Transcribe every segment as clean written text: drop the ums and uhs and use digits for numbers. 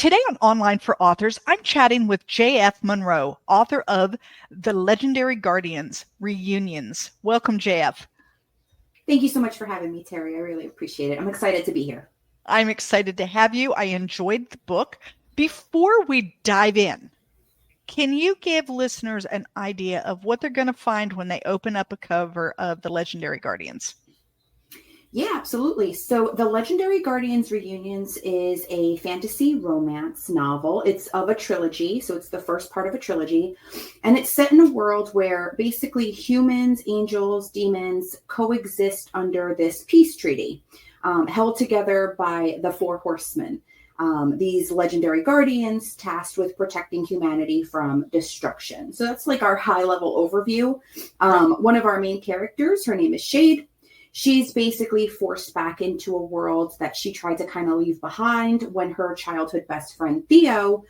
Today on Online for Authors, I'm chatting with JF Monroe, author of The Legendary Guardians Reunions. Welcome, JF. Thank you so much for having me, Terry. I really appreciate it. I'm excited to be here. I'm excited to have you. I enjoyed the book. Before we dive in, can you give listeners an idea of what they're going to find when they open up a cover of The Legendary Guardians? Yeah, absolutely. So The Legendary Guardians Reunions is a fantasy romance novel. It's of a trilogy, so it's the first part of a trilogy. And it's set in a world where basically humans, angels, demons coexist under this peace treaty, held together by the four horsemen. These legendary guardians tasked with protecting humanity from destruction. So that's like our high level overview. One of our main characters, her name is Shade. She's basically forced back into a world that she tried to kind of leave behind when her childhood best friend Theo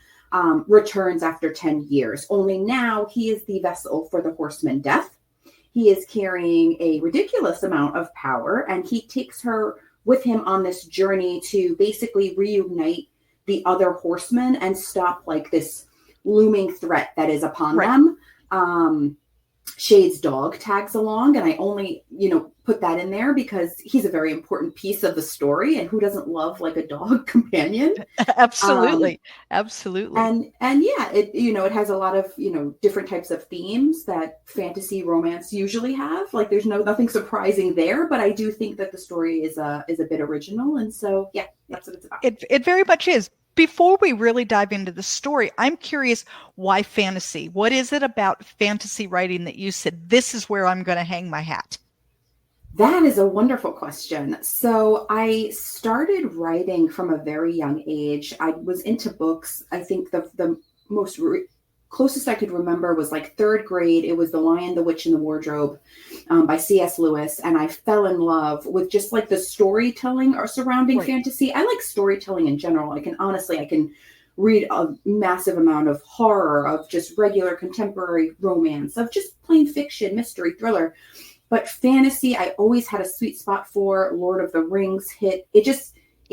returns after 10 years. Only now he is the vessel for the Horsemen Death. He is carrying a ridiculous amount of power, and he takes her with him on this journey to basically reunite the other horsemen and stop like this looming threat that is upon them. Shade's dog tags along, and I only, put that in there because he's a very important piece of the story, and who doesn't love like a dog companion? Absolutely. And yeah, it has a lot of, different types of themes that fantasy romance usually have. Like there's nothing surprising there, but I do think that the story is a bit original. And so, yeah, that's what it's about. It very much is. Before we really dive into the story, I'm curious, why fantasy? What is it about fantasy writing that you said, this is where I'm going to hang my hat? That is a wonderful question. So I started writing from a very young age. I was into books. I think the most closest I could remember was like third grade. It was The Lion, the Witch, and the Wardrobe by C.S. Lewis. And I fell in love with just like the storytelling or surrounding fantasy. I like storytelling in general. I can read a massive amount of horror, of just regular contemporary romance, of just plain fiction, mystery, thriller. But fantasy, I always had a sweet spot for. Lord of the Rings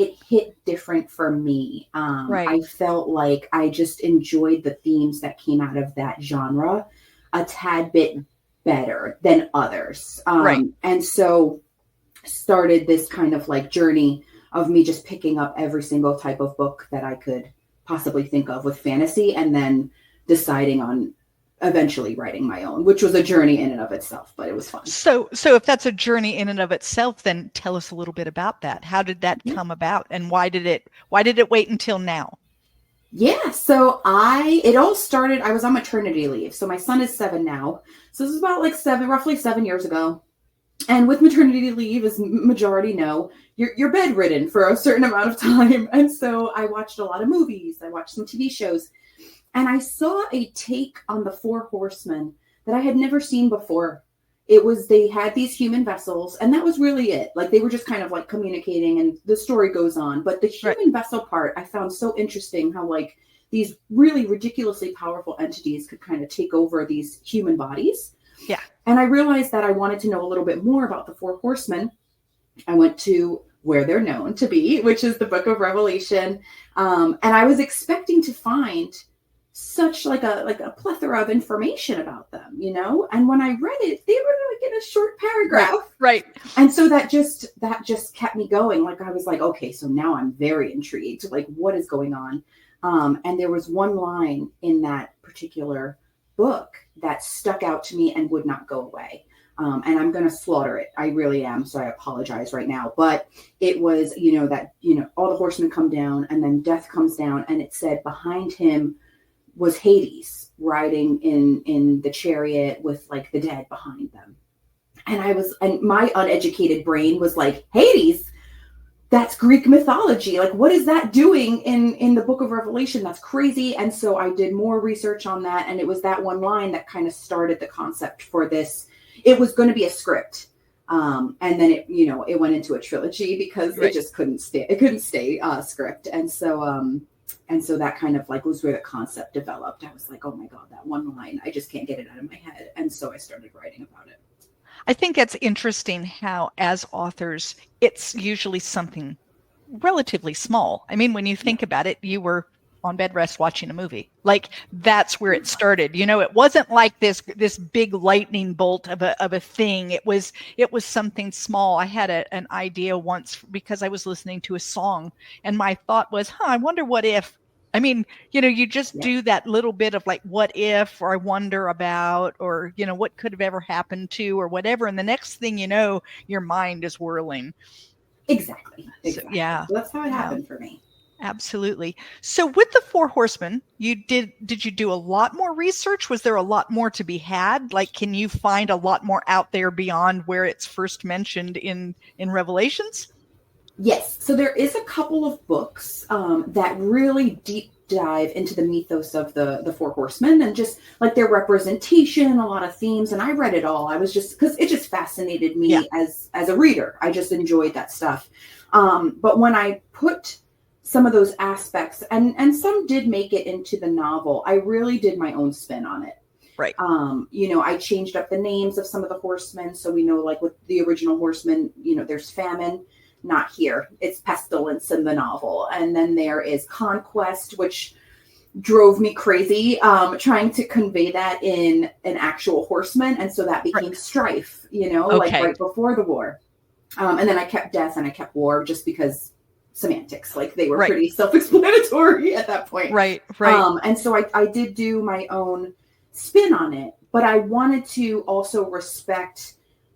it hit different for me. I felt like I just enjoyed the themes that came out of that genre a tad bit better than others. And so started this kind of like journey of me just picking up every single type of book that I could possibly think of with fantasy, and then deciding on eventually writing my own, which was a journey in and of itself, but it was fun. So if that's a journey in and of itself, then tell us a little bit about that. How did that come about, and why did it wait until now? Yeah, so it all started, I was on maternity leave. So my son is 7 now. So this is about like roughly 7 years ago. And with maternity leave, as majority know, you're bedridden for a certain amount of time. And so I watched a lot of movies. I watched some TV shows. And I saw a take on the four horsemen that I had never seen before. They had these human vessels, and that was really it. Like they were just kind of like communicating, and the story goes on. But the human vessel part, I found so interesting, how like these really ridiculously powerful entities could kind of take over these human bodies. Yeah. And I realized that I wanted to know a little bit more about the four horsemen. I went to where they're known to be, which is the Book of Revelation. And I was expecting to find such like a plethora of information about them, and when I read it, they were like in a short paragraph, right? And so that just kept me going. Like I was like, okay, so now I'm very intrigued, like what is going on. And there was one line in that particular book that stuck out to me and would not go away. And I'm going to slaughter it. I really am. So I apologize right now. But it was, that all the horsemen come down, and then death comes down, and it said behind him was Hades riding in the chariot with like the dead behind them. And my uneducated brain was like, Hades, that's Greek mythology. Like, what is that doing in the Book of Revelation? That's crazy. And so I did more research on that. And it was that one line that kind of started the concept for this. It was going to be a script. And then it went into a trilogy because it just couldn't stay script. And so that kind of like was where the concept developed. I was like, oh my God, that one line, I just can't get it out of my head. And so I started writing about it. I think it's interesting how, as authors, it's usually something relatively small. I mean, when you think about it, you were on bed rest watching a movie. Like that's where it started. It wasn't like this big lightning bolt of a thing. It was something small. I had an idea once because I was listening to a song, and my thought was, I wonder what if. I mean, you just do that little bit of like, what if, or I wonder about, or, what could have ever happened to, or whatever. And the next thing you know, your mind is whirling. Exactly. So, yeah. So that's how it happened for me. Absolutely. So with the Four Horsemen, did you do a lot more research? Was there a lot more to be had? Like, can you find a lot more out there beyond where it's first mentioned in Revelations? Yes. So there is a couple of books that really deep dive into the mythos of the Four Horsemen and just like their representation, a lot of themes. And I read it all. I was just, because it just fascinated me as a reader. I just enjoyed that stuff. But when I put some of those aspects, and some did make it into the novel, I really did my own spin on it. Right. I changed up the names of some of the horsemen. So we know, like with the original horsemen, there's famine. Not here. It's pestilence in the novel. And then there is conquest, which drove me crazy, trying to convey that in an actual horseman. And so that became strife, like right before the war. And then I kept death and I kept war just because semantics, like they were pretty self-explanatory at that point. Right. And so I did do my own spin on it, but I wanted to also respect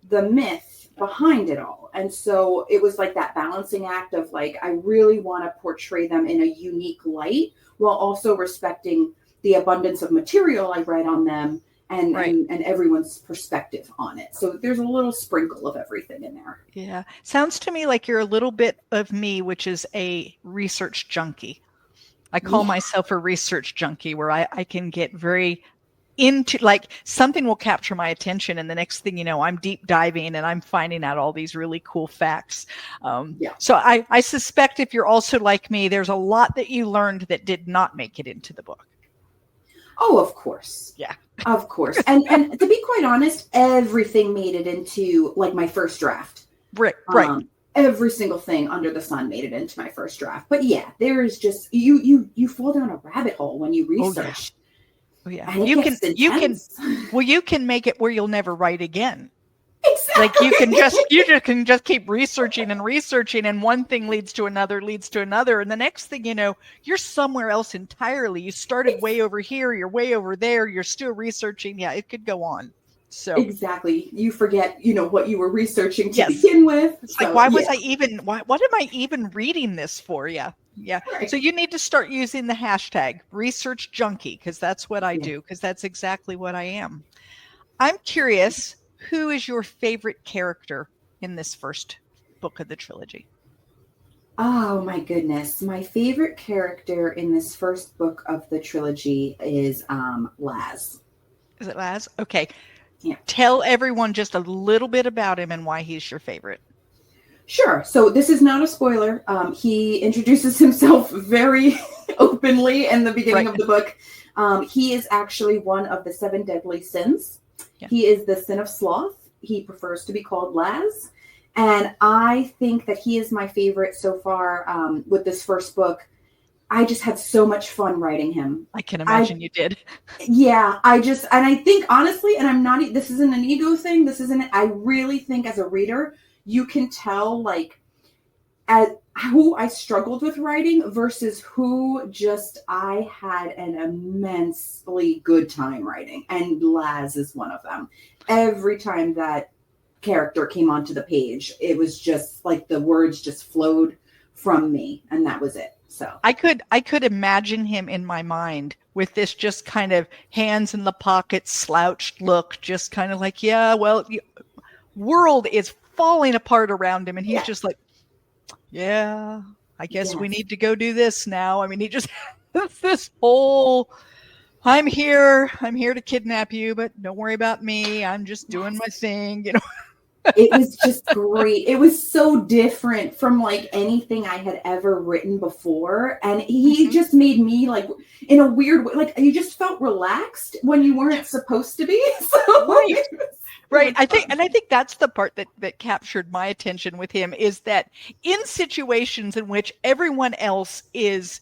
the myth behind it all. And so it was like that balancing act of like, I really want to portray them in a unique light while also respecting the abundance of material I read on them and everyone's perspective on it. So there's a little sprinkle of everything in there. Yeah. Sounds to me like you're a little bit of me, which is a research junkie. I call myself a research junkie, where I can get very into, like, something will capture my attention, and the next thing you know, I'm deep diving and I'm finding out all these really cool facts. So I suspect if you're also like me, there's a lot that you learned that did not make it into the book. Oh, of course. Yeah. Of course. And to be quite honest, everything made it into like my first draft. Right. Every single thing under the sun made it into my first draft. But yeah, there is just you fall down a rabbit hole when you research. Oh yeah. You can make it where you'll never write again. Exactly. Like you can just keep researching, and one thing leads to another, and the next thing you know, you're somewhere else entirely. You started way over here, you're way over there, you're still researching. Yeah, it could go on. So exactly, you forget, what you were researching to begin with. It's like, why was I even? What am I even reading this for? Yeah. Right. So you need to start using the hashtag research junkie, because that's what I do, because that's exactly what I am. I'm curious, who is your favorite character in this first book of the trilogy? Oh my goodness. My favorite character in this first book of the trilogy is Laz. Is it Laz? Okay. Yeah. Tell everyone just a little bit about him and why he's your favorite. Sure. So this is not a spoiler. He introduces himself very openly in the beginning of the book. He is actually one of the 7 deadly sins. Yeah. He is the sin of sloth. He prefers to be called Laz. And I think that he is my favorite so far with this first book. I just had so much fun writing him. I can imagine you did. Yeah, and I think honestly, and this isn't an ego thing. I really think as a reader, you can tell like at who I struggled with writing versus who just I had an immensely good time writing. And Laz is one of them. Every time that character came onto the page, it was just like the words just flowed from me, and that was it. So I could imagine him in my mind with this just kind of hands in the pockets, slouched look, just kind of like, world is falling apart around him, and he's just like, I guess we need to go do this now. I mean, he just has this whole, I'm here to kidnap you, but don't worry about me. I'm just doing my thing, It was just great. It was so different from like anything I had ever written before. And he just made me like in a weird way, like you just felt relaxed when you weren't supposed to be. So, right. I think that's the part that captured my attention with him, is that in situations in which everyone else is,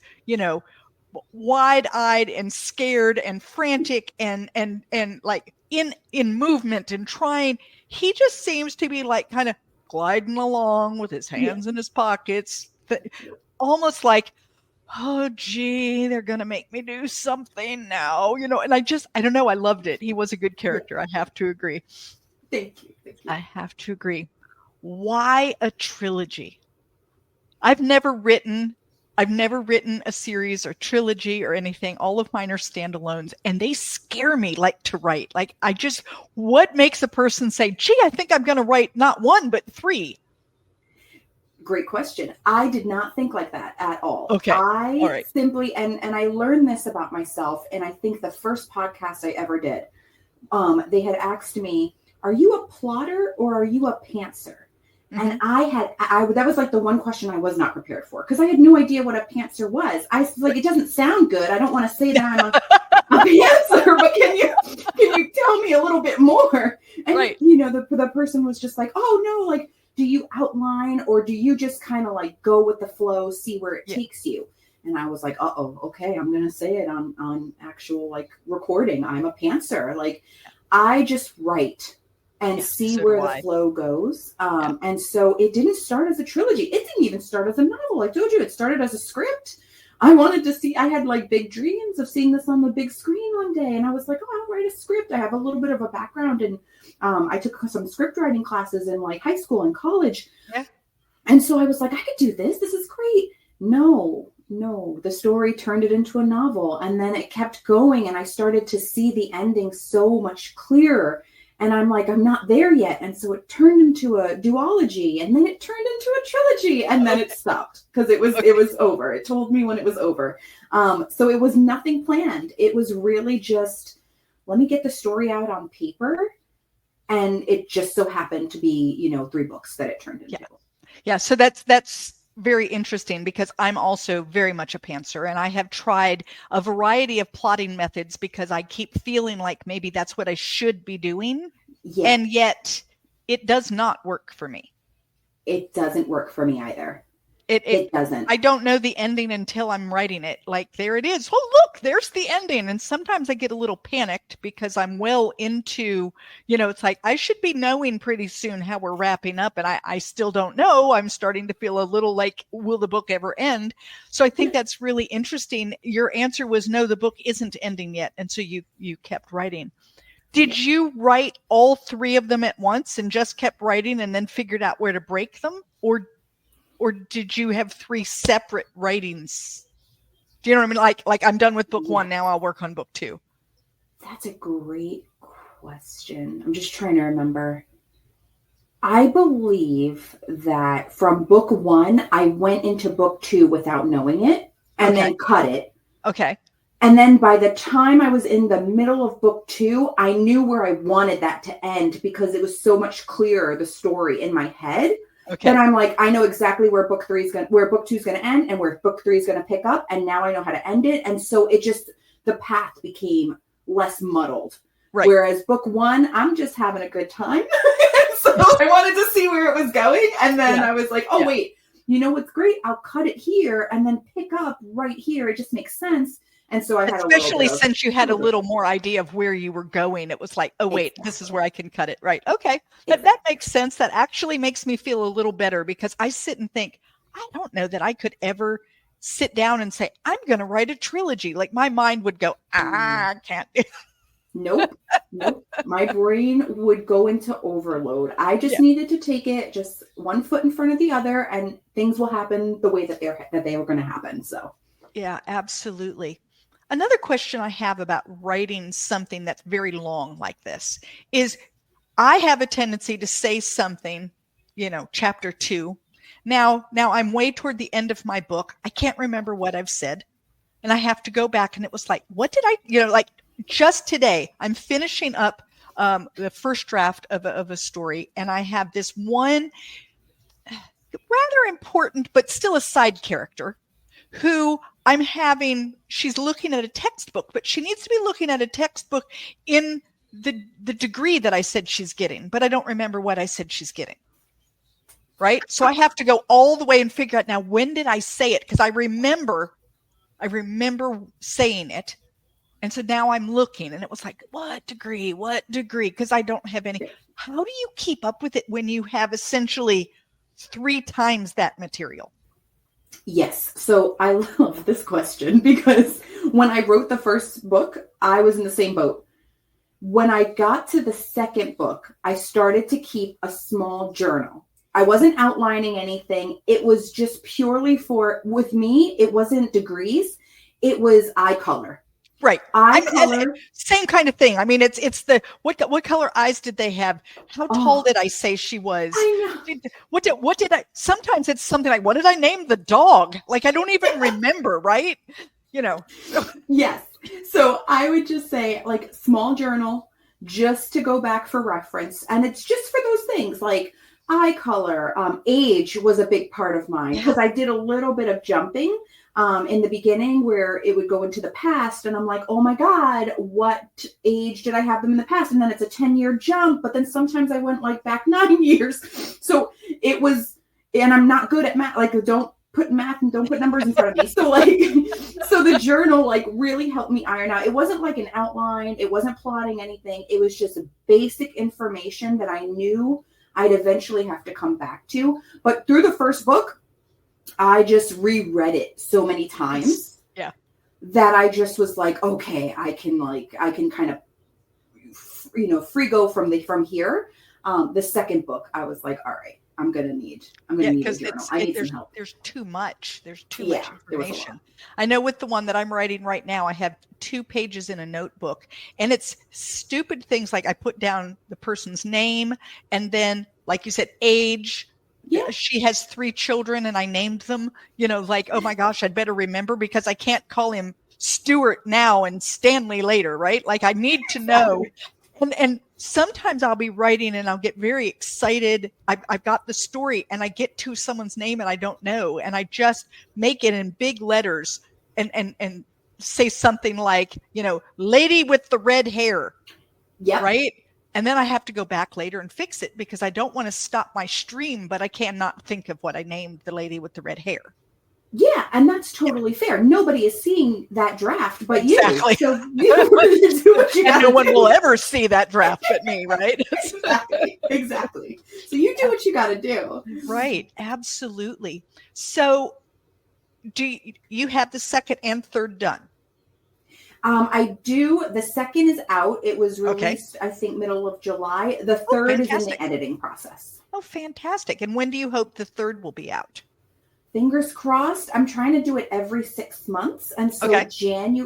wide-eyed and scared and frantic and like in movement and trying. He just seems to be like kind of gliding along with his hands in his pockets, almost like, oh gee, they're gonna make me do something now, and I don't know, I loved it. He was a good character. I have to agree. Thank you. I have to agree. Why a trilogy? I've never written a series or trilogy or anything. All of mine are standalones, and they scare me like to write. Like, what makes a person say, gee, I think I'm going to write not one, but 3? Great question. I did not think like that at all. Okay. All right. Simply, and I learned this about myself, and I think the first podcast I ever did, they had asked me, are you a plotter or are you a pantser? And that was like the one question I was not prepared for, because I had no idea what a pantser was. I was like, it doesn't sound good. I don't want to say that I'm a pantser, but can you tell me a little bit more? And the person was just like, oh no, like, do you outline or do you just kind of like go with the flow, see where it takes you? And I was like, okay, I'm gonna say it on actual like recording. I'm a pantser. Like, I just write and see where the flow goes. And so it didn't start as a trilogy. It didn't even start as a novel. I told you, it started as a script. I had like big dreams of seeing this on the big screen one day. And I was like, I'll write a script. I have a little bit of a background. And I took some script writing classes in like high school and college. Yeah. And so I was like, I could do this. This is great. No, the story turned it into a novel. And then it kept going. And I started to see the ending so much clearer. And I'm like, I'm not there yet. And so it turned into a duology, and then it turned into a trilogy, and then it stopped because it was over. It told me when it was over. So it was nothing planned. It was really just, let me get the story out on paper. And it just so happened to be, 3 books that it turned into. Yeah. So that's very interesting, because I'm also very much a pantser, and I have tried a variety of plotting methods because I keep feeling like maybe that's what I should be doing. Yeah. And yet it does not work for me. It doesn't work for me either. It doesn't. I don't know the ending until I'm writing it. Like, there it is. Oh, look, there's the ending. And sometimes I get a little panicked because I'm well into, it's like I should be knowing pretty soon how we're wrapping up. And I still don't know. I'm starting to feel a little like, will the book ever end? So I think that's really interesting. Your answer was no, the book isn't ending yet. And so you kept writing. Did you write all 3 of them at once and just kept writing and then figured out where to break them? Or did you have 3 separate writings? Do you know what I mean? Like I'm done with book 1. Now I'll work on book 2. That's a great question. I'm just trying to remember. I believe that from book 1, I went into book 2 without knowing it and then cut it. Okay. And then by the time I was in the middle of book 2, I knew where I wanted that to end because it was so much clearer, the story in my head. Okay. Then I'm like, I know exactly where book 2 is going to end and where book 3 is going to pick up. And now I know how to end it. And so the path became less muddled. Right. Whereas book 1, I'm just having a good time. So I wanted to see where it was going. And then I was like, wait, what's great? I'll cut it here and then pick up right here. It just makes sense. And so I had especially since you had a little more idea of where you were going. It was like, oh, wait, this is where I can cut it. Right. Okay. That makes sense. That actually makes me feel a little better, because I sit and think, I don't know that I could ever sit down and say, I'm going to write a trilogy. Like, my mind would go, I can't do Nope. My brain would go into overload. I just needed to take it just one foot in front of the other, and things will happen the way that they were going to happen. So. Yeah, absolutely. Another question I have about writing something that's very long like this is, I have a tendency to say something, chapter 2. Now I'm way toward the end of my book. I can't remember what I've said. And I have to go back, and it was like, what did I, like just today, I'm finishing up the first draft of a story. And I have this one rather important, but still a side character who she's looking at a textbook, but she needs to be looking at a textbook in the degree that I said she's getting, but I don't remember what I said she's getting. Right. So I have to go all the way and figure out, now, when did I say it? Because I remember I remember saying it. And so now I'm looking and it was like, what degree? Because I don't have any. How do you keep up with it when you have essentially 3 times that material? Yes. So I love this question because when I wrote the first book, I was in the same boat. When I got to the second book, I started to keep a small journal. I wasn't outlining anything. It was just purely with me, it wasn't degrees. It was eye color. Right. Eye color. Same kind of thing. I mean, it's the what color eyes did they have? How tall did I say she was? I know. What did I? Sometimes it's something like, what did I name the dog? Like, I don't even remember. Right. Yes. So I would just say like small journal just to go back for reference. And it's just for those things like eye color, age was a big part of mine because I did a little bit of jumping in the beginning where it would go into the past. And I'm like, oh my God, what age did I have them in the past? And then it's a 10-year jump. But then sometimes I went like back 9 years. So it was, and I'm not good at math. Like don't put math and don't put numbers in front of me. So so the journal like really helped me iron out. It wasn't like an outline. It wasn't plotting anything. It was just basic information that I knew I'd eventually have to come back to. But through the first book, I just reread it so many times that I just was like, okay, I can kind of, free go from here. The second book, I was like, all right, I'm going to need a journal. I need some help. There's too much. There's too much information. I know with the one that I'm writing right now, I have 2 pages in a notebook and it's stupid things like I put down the person's name and then, like you said, age. Yeah. She has 3 children and I named them, like, oh my gosh, I'd better remember because I can't call him Stuart now and Stanley later, right? Like I need to know. And sometimes I'll be writing and I'll get very excited. I've got the story and I get to someone's name and I don't know. And I just make it in big letters and say something like, lady with the red hair. Yeah. Right. And then I have to go back later and fix it because I don't want to stop my stream, but I cannot think of what I named the lady with the red hair. Yeah, and that's totally fair. Nobody is seeing that draft but you. Exactly. So you do what you and no one will ever see that draft but me, right? Exactly. So you do what you got to do. Right. Absolutely. So do you have the second and third done? I do. The second is out. It was released, I think, middle of July. The third is in the editing process. Oh, fantastic. And when do you hope the third will be out? Fingers crossed. I'm trying to do it every 6 months. And so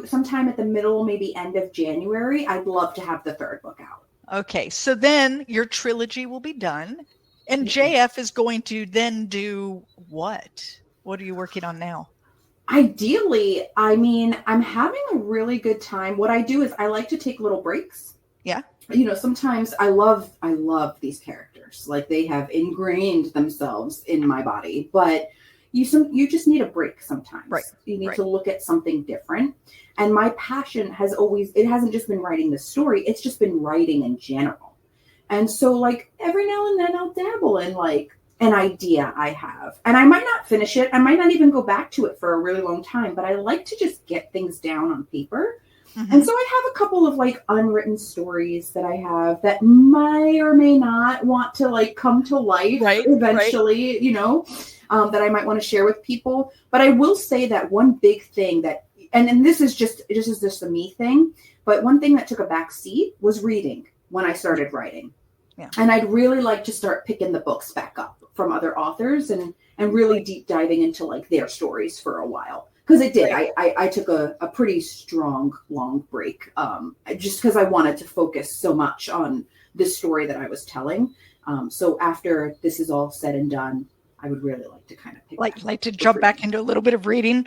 sometime at the middle, maybe end of January, I'd love to have the third book out. Okay. So then your trilogy will be done. And JF is going to then do what? What are you working on now? Ideally, I'm having a really good time. What I do is I like to take little breaks. Yeah. Sometimes I love these characters. Like they have ingrained themselves in my body, but you just need a break sometimes. Right. You need to look at something different. And my passion it hasn't just been writing the story, it's just been writing in general. And so like every now and then I'll dabble in like an idea I have. And I might not finish it. I might not even go back to it for a really long time, but I like to just get things down on paper. Mm-hmm. And so I have a couple of like unwritten stories that I have that may or may not want to like come to life eventually, that I might want to share with people. But I will say that one big thing that, and this is just a me thing, but one thing that took a back seat was reading when I started writing. Yeah. And I'd really like to start picking the books back up from other authors and really deep diving into like their stories for a while. Because it did. I took a pretty strong, long break just because I wanted to focus so much on this story that I was telling. So after this is all said and done, I would really like to kind of like to jump back into a little bit of reading.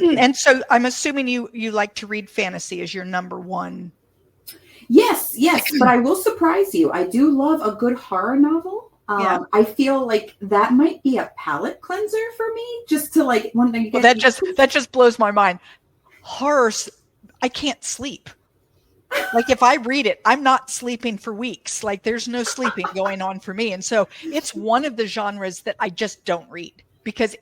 And so I'm assuming you like to read fantasy as your number one. Yes, but I will surprise you. I do love a good horror novel. I feel like that might be a palate cleanser for me. Just to like one thing. That just blows my mind. Horrors, I can't sleep. Like if I read it, I'm not sleeping for weeks. Like there's no sleeping going on for me, and so it's one of the genres that I just don't read because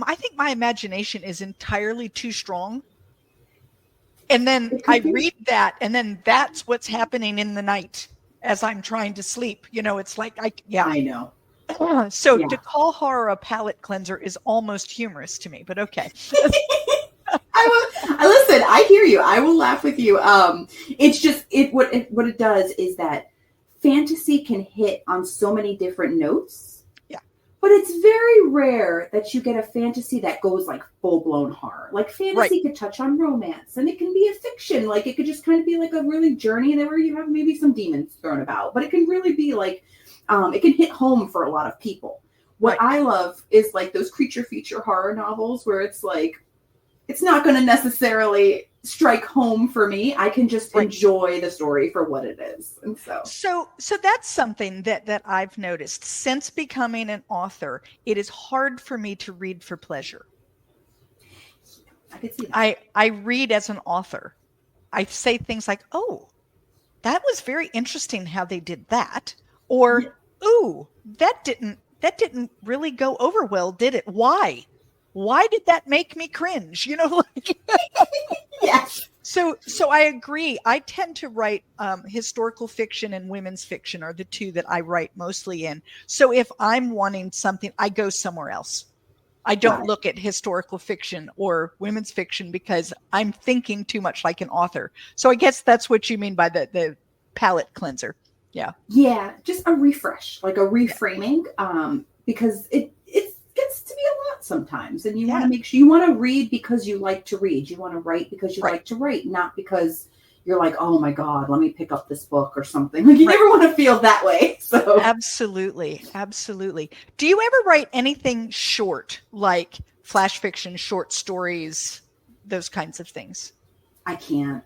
I think my imagination is entirely too strong. And then It I could be. read that, and then that's what's happening in the night as I'm trying to sleep. It's like, I know. So to Yeah. call horror a palate cleanser is almost humorous to me, but okay. Listen, I hear you. I will laugh with you. It's just what it does is that fantasy can hit on so many different notes. Yeah. But it's very rare that you get a fantasy that goes like full blown horror. Like fantasy could touch on romance, and it can be a fiction. Like it could just kind of be like a really journey there where you have maybe some demons thrown about. But it can really be like it can hit home for a lot of people. What I love is like those creature feature horror novels where it's like it's not going to necessarily strike home for me. I can just enjoy the story for what it is. And so that's something that I've noticed since becoming an author. It is hard for me to read for pleasure. I could see that. I read as an author. I say things like, "Oh, that was very interesting how they did that," or "Ooh, that didn't really go over well, did it? Why? Why did that make me cringe?" Like Yes. So I agree. I tend to write historical fiction and women's fiction are the two that I write mostly in. So if I'm wanting something, I go somewhere else. I don't look at historical fiction or women's fiction because I'm thinking too much like an author. So I guess that's what you mean by the palate cleanser. Yeah. Yeah, just a refresh, like a reframing, because it gets to be a lot sometimes, and you want to make sure you want to read because you like to read. You want to write because you like to write, not because you're like, oh my God, let me pick up this book or something. Like you never want to feel that way. So absolutely. Do you ever write anything short, like flash fiction, short stories, those kinds of things? I can't.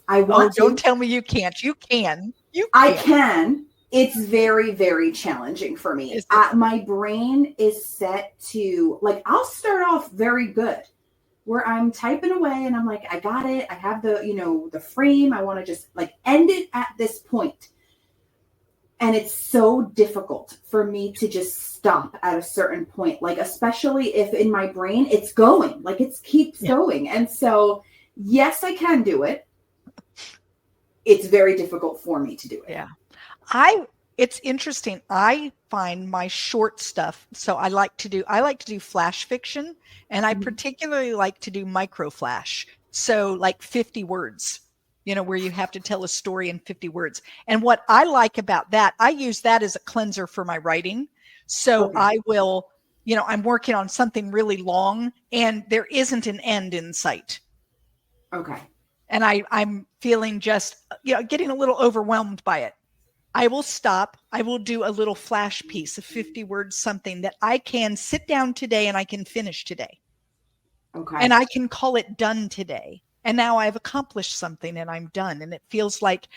I want to. Don't tell me you can't. You can. I can. It's very, very challenging for me. My brain is set to, like, I'll start off very good where I'm typing away and I'm like, I got it. I have the frame. I want to just like end it at this point. And it's so difficult for me to just stop at a certain point. Like, especially if in my brain it's going, like it keeps going. And so, yes, I can do it. It's very difficult for me to do it. Yeah. It's interesting. I find my short stuff. So I like to do flash fiction, and I particularly like to do micro flash. So like 50 words, where you have to tell a story in 50 words. And what I like about that, I use that as a cleanser for my writing. So I will, I'm working on something really long and there isn't an end in sight. Okay. And I'm feeling just, getting a little overwhelmed by it. I will stop. I will do a little flash piece of 50 words, something that I can sit down today and I can finish today. Okay. And I can call it done today. And now I've accomplished something and I'm done. And it feels like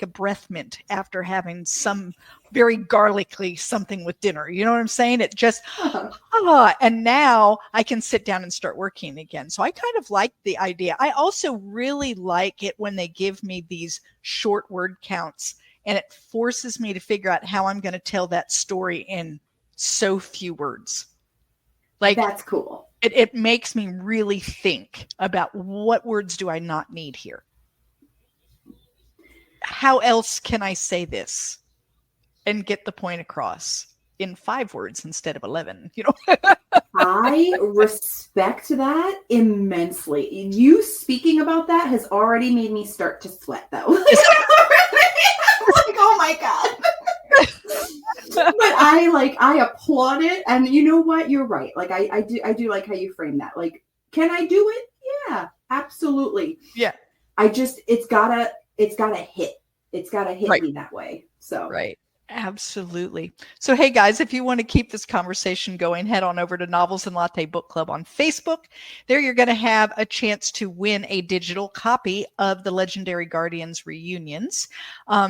a breath mint after having some very garlicky something with dinner. You know what I'm saying? It just, and now I can sit down and start working again. So I kind of like the idea. I also really like it when they give me these short word counts, and it forces me to figure out how I'm going to tell that story in so few words. Like, that's cool. It makes me really think about what words do I not need here? How else can I say this and get the point across in 5 words instead of 11? I respect that immensely. You speaking about that has already made me start to sweat, though. Like, oh my God. But I applaud it, and you know what? You're right. Like I do like how you frame that. Like, can I do it? Yeah, absolutely. Yeah. It's gotta hit. It's gotta hit me that way. So Absolutely. So, hey guys, if you want to keep this conversation going, head on over to Novels and Latte Book Club on Facebook. There you're going to have a chance to win a digital copy of the Legendary Guardians reunions.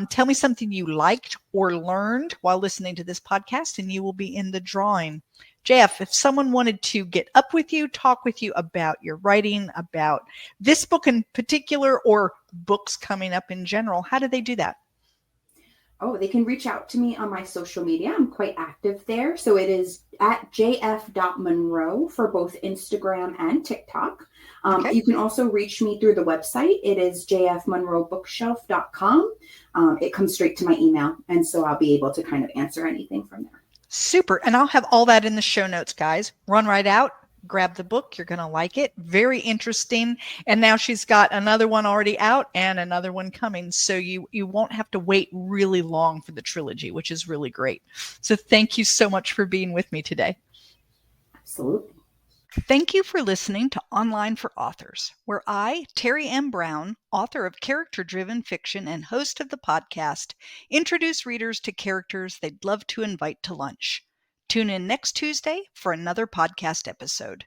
Tell me something you liked or learned while listening to this podcast, and you will be in the drawing. JF, if someone wanted to get up with you, talk with you about your writing, about this book in particular, or books coming up in general, how do they do that? Oh, they can reach out to me on my social media. I'm quite active there. So it is at jf.monroe for both Instagram and TikTok. Okay. You can also reach me through the website. It is jfmonroebookshelf.com. It comes straight to my email. And so I'll be able to kind of answer anything from there. Super. And I'll have all that in the show notes, guys. Run right out, grab the book. You're going to like it. Very interesting. And now she's got another one already out and another one coming. So you won't have to wait really long for the trilogy, which is really great. So thank you so much for being with me today. Absolutely. Thank you for listening to Online for Authors, where I, Terry M. Brown, author of character-driven fiction and host of the podcast, introduce readers to characters they'd love to invite to lunch. Tune in next Tuesday for another podcast episode.